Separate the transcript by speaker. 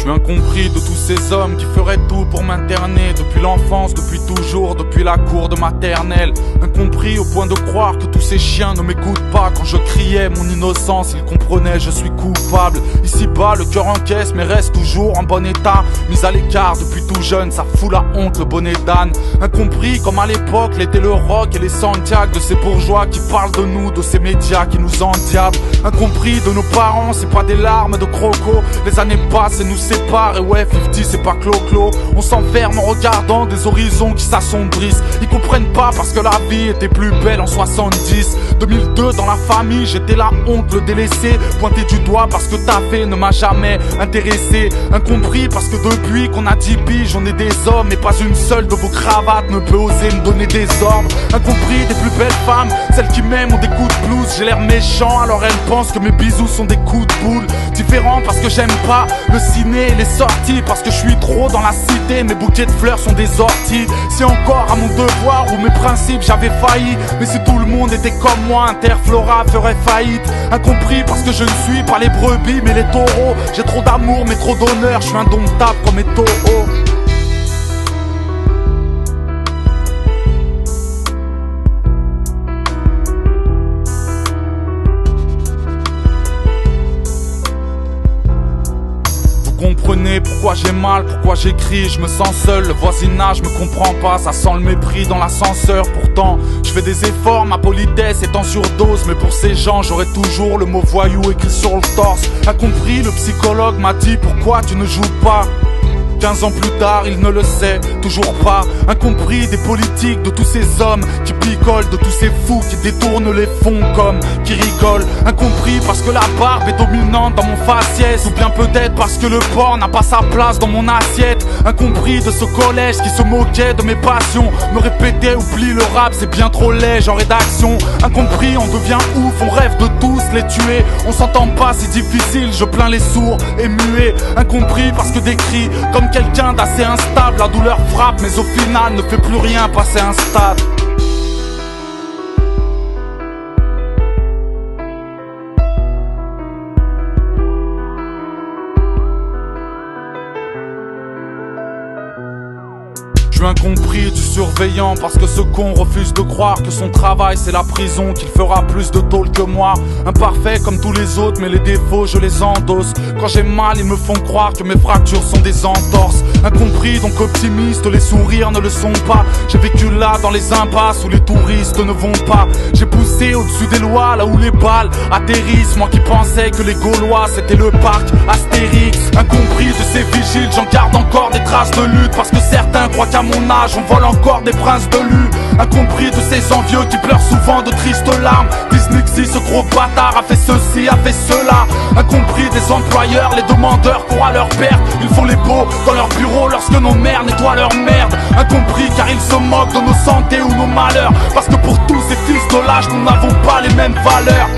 Speaker 1: suis incompris de tous ces hommes qui feraient tout pour m'interner. Depuis l'enfance, depuis toujours, depuis la cour de maternelle. Incompris au point de croire que tous ces chiens ne m'écoutent pas. Quand je criais mon innocence, ils comprenaient, je suis coupable. Ici-bas, le cœur encaisse mais reste toujours en bon état. Mis à l'écart depuis tout jeune, ça fout la honte, le bonnet d'âne. Incompris comme à l'époque l'était le rock et les Santiago. De ces bourgeois qui parlent de nous, de ces médias qui nous endiablent. Incompris de nos parents, c'est pas des larmes de croco. Les années passent et nous séparent, et ouais, 50 c'est pas clo-clo. On s'enferme en regardant des horizons qui s'assombrissent. Ils comprennent pas parce que la vie était plus belle en 70. 2002 dans la famille, j'étais la honte, le délaissé. Pointé du doigt parce que ta fait ne m'a jamais intéressé. Incompris parce que depuis qu'on a 10 piges, on est des hommes. Et pas une seule de vos cravates ne peut oser me donner des ordres. Incompris des plus belles femmes, celles qui m'aiment ont des coups de blues. J'ai l'air méchant alors elles pensent que mes bisous sont des coups de boule. Différent parce que j'aime pas le ciné et les sorties. Parce que je suis trop dans la cité, mes bouquets de fleurs sont des orties. C'est encore à mon devoir ou mes principes j'avais failli. Mais si tout le monde était comme moi, Interflora ferait faillite. Incompris parce que je ne suis pas les brebis mais les taureaux. J'ai trop d'amour mais trop d'honneur, je suis indomptable comme Eto'o. Comprenez pourquoi j'ai mal, pourquoi j'écris, je me sens seul, le voisinage me comprend pas, ça sent le mépris dans l'ascenseur. Pourtant, je fais des efforts, ma politesse est en surdose. Mais pour ces gens, j'aurai toujours le mot voyou écrit sur le torse. Incompris, le psychologue m'a dit pourquoi tu ne joues pas. 15 ans plus tard, il ne le sait toujours pas. Incompris des politiques, de tous ces hommes qui picolent, de tous ces fous qui détournent les fonds comme qui rigolent. Incompris parce que la barbe est dominante dans mon faciès, ou bien peut-être parce que le porc n'a pas sa place dans mon assiette. Incompris de ce collège qui se moquait de mes passions, me répétait oublie le rap c'est bien trop léger en rédaction. Incompris, on devient ouf, on rêve de tous les tuer. On s'entend pas, c'est difficile, je plains les sourds et muets. Incompris parce que des cris comme quelqu'un d'assez instable, la douleur frappe mais au final ne fait plus rien passer un stade. Je suis incompris du surveillant parce que ce con refuse de croire que son travail c'est la prison, qu'il fera plus de tôle que moi. Imparfait comme tous les autres mais les défauts je les endosse. Quand j'ai mal ils me font croire que mes fractures sont des entorses. Incompris donc optimiste, les sourires ne le sont pas. J'ai vécu là dans les impasses où les touristes ne vont pas. J'ai poussé au-dessus des lois là où les balles atterrissent. Moi qui pensais que les Gaulois c'était le parc Astérix. Incompris de ces vigiles, j'en garde encore des traces de lutte. Parce que certains croient qu'à mon âge on vole encore des princes de lu. Incompris de ces envieux qui pleurent souvent de tristes larmes. Disnexie, ce gros bâtard a fait ceci, a fait cela. Incompris des employeurs, les demandeurs courent à leur perte. Ils font les beaux dans leur bureau lorsque nos mères nettoient leur merde. Incompris car ils se moquent de nos santé ou nos malheurs. Parce que pour tous ces fils de lâche nous n'avons pas les mêmes valeurs.